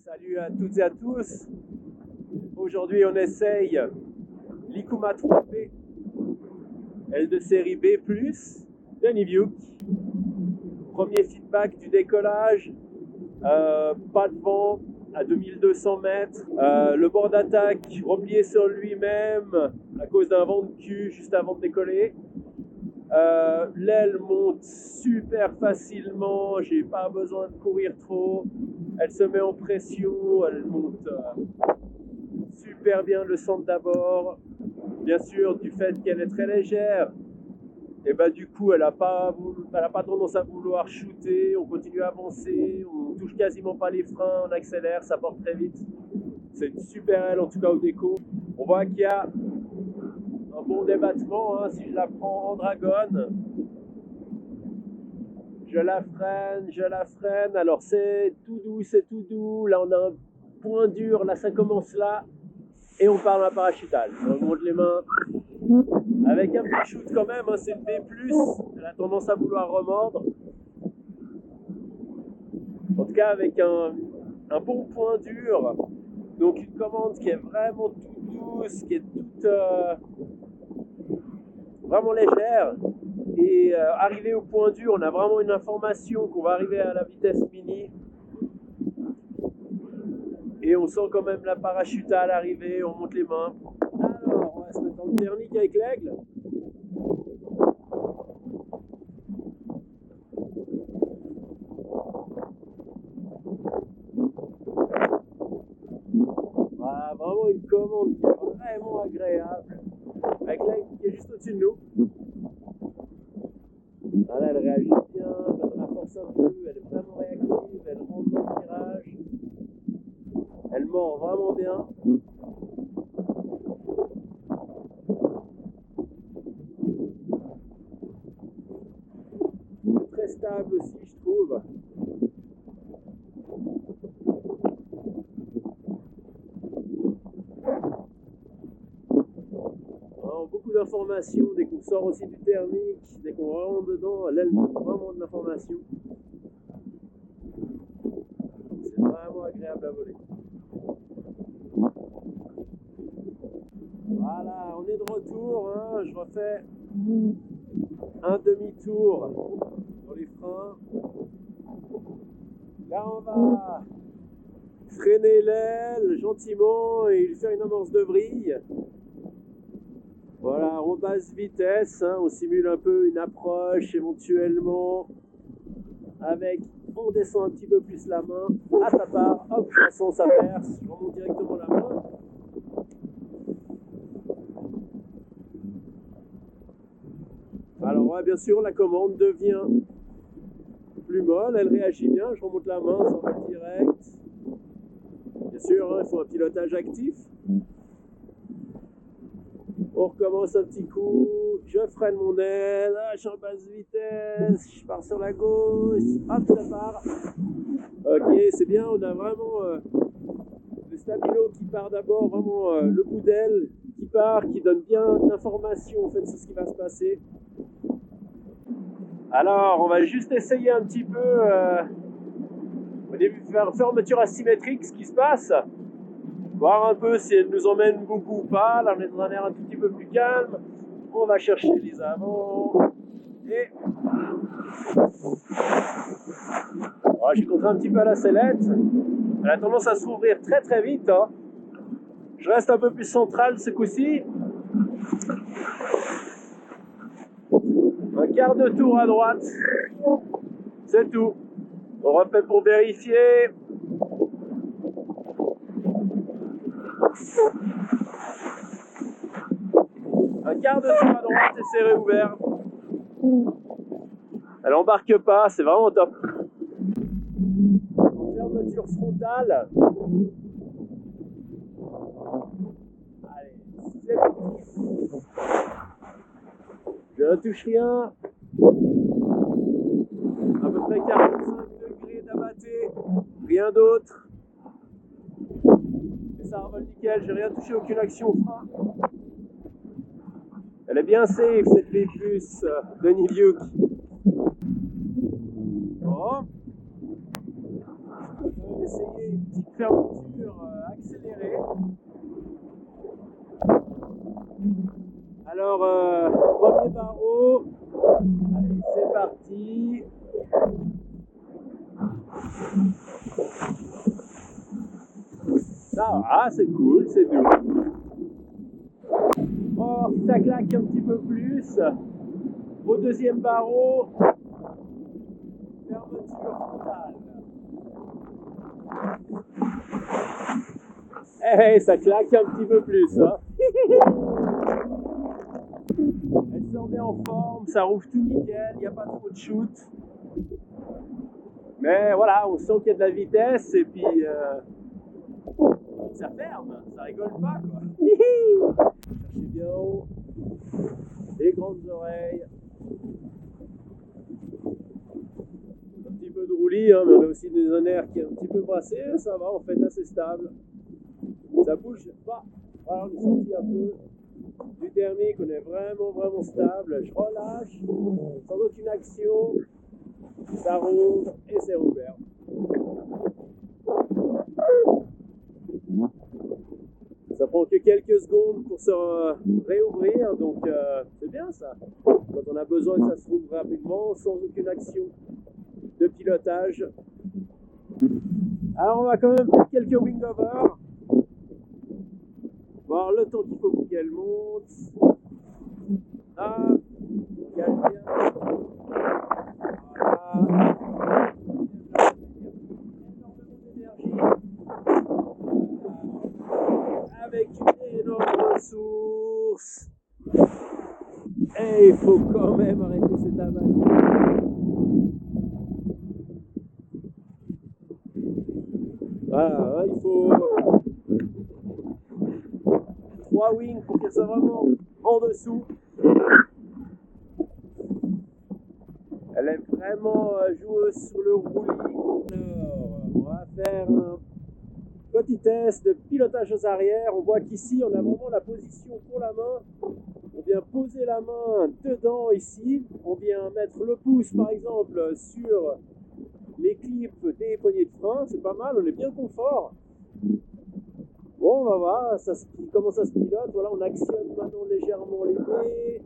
Salut à toutes et à tous. Aujourd'hui, on essaye l'Ikuma 3P, L de série B+, de Niviuk. Premier feedback du décollage, pas de vent à 2200 mètres. Le bord d'attaque replié sur lui-même à cause d'un vent de cul juste avant de décoller. L'aile monte super facilement, j'ai pas besoin de courir trop. Elle se met en pression, elle monte super bien le centre d'abord. Bien sûr, du fait qu'elle est très légère, et bah du coup elle a pas tendance à vouloir shooter. On continue à avancer, on touche quasiment pas les freins, on accélère, ça porte très vite. C'est une super aile en tout cas au déco. On voit qu'il y a un bon débattement, hein. Si je la prends en dragon, je la freine, alors c'est tout doux, là on a un point dur, là ça commence là, et on part dans la parachutale. On monte les mains, avec un petit shoot quand même, hein, c'est une B+, elle a tendance à vouloir remordre. En tout cas avec un bon point dur, donc une commande qui est vraiment toute douce, qui est toute vraiment légère. Et arrivé au point dur, on a vraiment une information qu'on va arriver à la vitesse mini. Et on sent quand même la parachutale arriver, on monte les mains. Alors, on va se mettre dans le thermique avec l'aigle. Voilà, vraiment une commande qui est vraiment agréable. Avec l'aigle qui est juste au-dessus de nous. Voilà, elle réagit bien, quand on la force un peu, elle est vraiment réactive, elle rentre dans le virage. Elle mord vraiment bien. C'est très stable aussi, je trouve. Alors, beaucoup d'informations dès qu'on sort aussi du thermique, dès qu'on rentre dedans, l'aile donne vraiment de l'information. C'est vraiment agréable à voler. Voilà, on est de retour, hein. Je refais un demi-tour dans les freins. Là, on va freiner l'aile gentiment et lui faire une amorce de vrille. Voilà, on basse vitesse, hein. On simule un peu une approche éventuellement avec, on descend un petit peu plus la main. Ah, ça part, hop, chanson, ça perce, je remonte directement la main. Alors, ouais, bien sûr, la commande devient plus molle, elle réagit bien, je remonte la main, ça va direct. Bien sûr, hein, il faut un pilotage actif. On recommence un petit coup, je freine mon aile, je suis en basse vitesse, je pars sur la gauche, hop, ça part. Ok, c'est bien, on a vraiment le stabilo qui part d'abord, vraiment le bout d'aile qui part, qui donne bien d'informations en fait sur ce qui va se passer. Alors, on va juste essayer un petit peu au début de faire fermeture asymétrique, ce qui se passe. Voir un peu si elle nous emmène beaucoup ou pas. Là, on est dans un air un tout petit peu plus calme. On va chercher les avants. Et voilà, j'ai contré un petit peu à la sellette. Elle a tendance à s'ouvrir très très vite, hein. Je reste un peu plus central ce coup-ci. Un quart de tour à droite. C'est tout. On refait pour vérifier. Un quart de tour à droite et c'est réouvert. Elle embarque pas, c'est vraiment top. Fermeture frontale. Allez, c'est parti. Je ne touche rien. À peu près 45 degrés d'abatté. Rien d'autre. Et ça revole nickel, j'ai rien touché, aucune action au frein. Elle est bien safe cette B+ de Niviuk. Bon. Je vais essayer petite fermeture accélérée. Alors, premier barreau. Allez, c'est parti. Ça va, c'est cool, c'est doux. Oh, si ça claque un petit peu plus. Au deuxième barreau, fermeture totale. Eh, ça claque un petit peu plus, hein. Elle se remet en forme, ça rouvre tout nickel, il n'y a pas trop de shoot. Mais voilà, on sent qu'il y a de la vitesse et puis ça ferme, ça rigole pas quoi. Cherchez bien haut, les grandes oreilles. Un petit peu de roulis, hein, mais on a aussi des zonaires qui est un petit peu brassé, ça va, en fait assez stable. Ça bouge pas. Voilà, on est sorti un peu du thermique, on est vraiment stable. Je relâche, sans aucune action, ça rouvre et c'est rouvert. Ça prend que quelques secondes pour se réouvrir, donc c'est bien ça. Quand on a besoin que ça se rouvre rapidement, sans aucune action de pilotage. Alors on va quand même faire quelques wing-overs. Voir le temps qu'il faut pour qu'elle monte. Ah, gage bien. Voilà. Énormément d'énergie. Avec une énorme ressource. Et il faut quand même arrêter cette aventure. Voilà, il faut 3 wings pour qu'elle soit vraiment en dessous. Elle est vraiment joueuse sur le roulis. Alors, on va faire un petit test de pilotage aux arrières. On voit qu'ici, on a vraiment la position pour la main. On vient poser la main dedans ici. On vient mettre le pouce, par exemple, sur les clips des poignées de frein. C'est pas mal, on est bien confort. Bon, on va voir comment ça se pilote. Voilà, on actionne maintenant légèrement l'épée.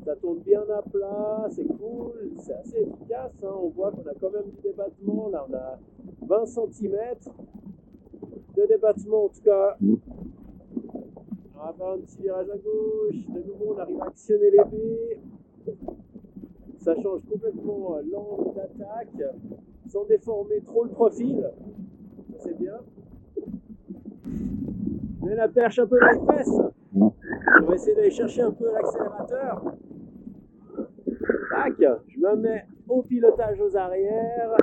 Ça tourne bien à plat, c'est cool, c'est assez efficace. Hein. On voit qu'on a quand même du débattement. Là, on a 20 cm de débattement en tout cas. On va faire un petit virage à gauche. De nouveau, on arrive à actionner l'épée. Ça change complètement l'angle d'attaque sans déformer trop le profil. Ça, c'est bien. Je mets la perche un peu dans les fesses. On va essayer d'aller chercher un peu l'accélérateur. Tac, je me mets au pilotage aux arrières.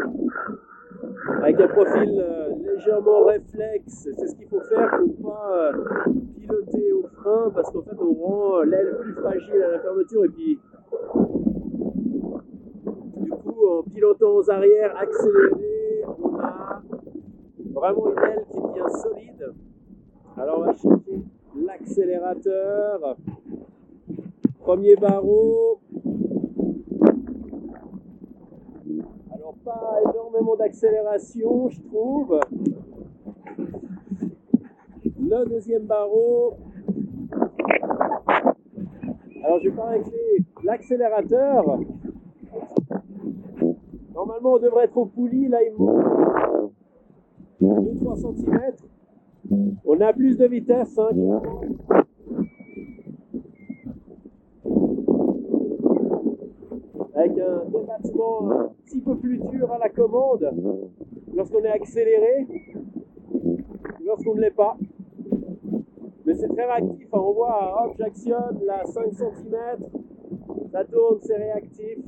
Avec un profil légèrement réflexe, c'est ce qu'il faut faire. Il ne faut pas piloter au frein parce qu'en fait on rend l'aile plus fragile à la fermeture et puis du coup en pilotant aux arrières accéléré, on a vraiment une aile qui devient solide. Alors on va chercher l'accélérateur. Premier barreau. Alors pas énormément d'accélération je trouve. Le deuxième barreau. Alors je vais pas régler l'accélérateur. Normalement on devrait être au poulie, là il monte 2-3 cm. On a plus de vitesse, hein, avec un débattement un petit peu plus dur à la commande lorsqu'on est accéléré, lorsqu'on ne l'est pas. Mais c'est très réactif, hein. On voit, hop, j'actionne, là 5 cm, ça tourne, c'est réactif.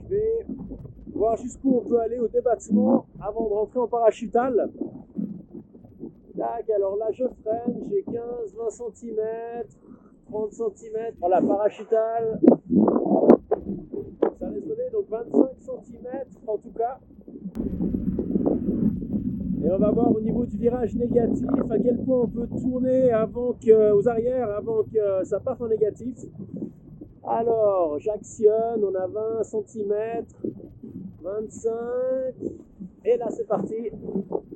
Je vais voir jusqu'où on peut aller au débattement avant de rentrer en parachutal. Tac, alors là je freine, j'ai 15-20 cm, 30 cm. Voilà, parachutal. Ça laisse donner donc 25 cm en tout cas. Et on va voir au niveau du virage négatif à quel point on peut tourner aux arrières avant que ça parte en négatif. Alors, j'actionne, on a 20 cm. 25. Et là, c'est parti.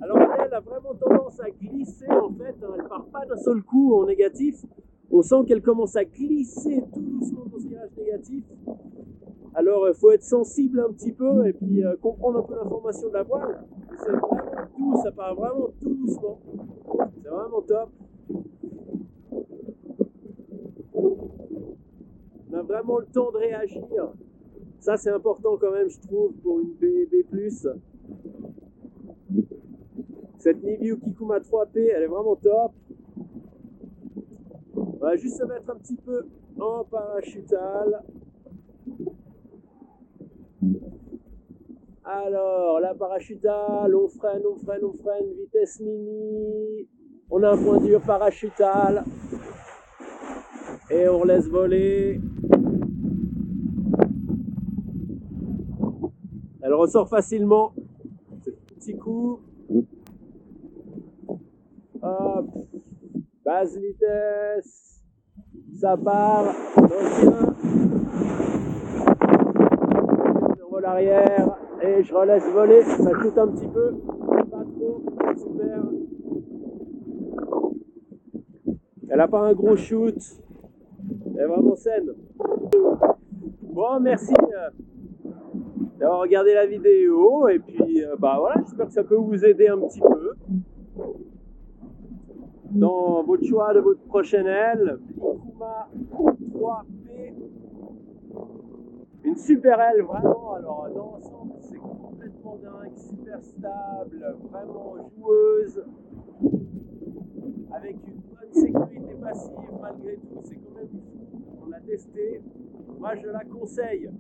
Alors, elle a vraiment tendance à glisser, en fait. Elle part pas d'un seul coup en négatif. On sent qu'elle commence à glisser tout doucement dans ce virage négatif. Alors, il faut être sensible un petit peu et puis comprendre un peu l'information de la voile. C'est vraiment doux, ça part vraiment tout doucement. C'est vraiment top. On a vraiment le temps de réagir. Ça, c'est important quand même, je trouve, pour une B+. Cette Niviuk Ikuma 3P, elle est vraiment top. On va juste se mettre un petit peu en parachutal. Alors, la parachutale, on freine, vitesse mini. On a un point dur parachutal. Et on laisse voler. Elle ressort facilement. Petit coup. Hop. Basse vitesse. Ça part. Je vole arrière. Et je relaisse voler. Ça chute un petit peu. Pas trop. Super. Elle n'a pas un gros shoot. Elle est vraiment saine. Bon, merci d'avoir regardé la vidéo. Et puis, voilà, j'espère que ça peut vous aider un petit peu dans votre choix de votre prochaine aile. Ikuma 3P. Une super aile, vraiment. Alors, dans l'ensemble, c'est complètement dingue, super stable, vraiment joueuse, avec une bonne sécurité passive malgré tout. C'est quand même fou. On a testé. Moi, je la conseille.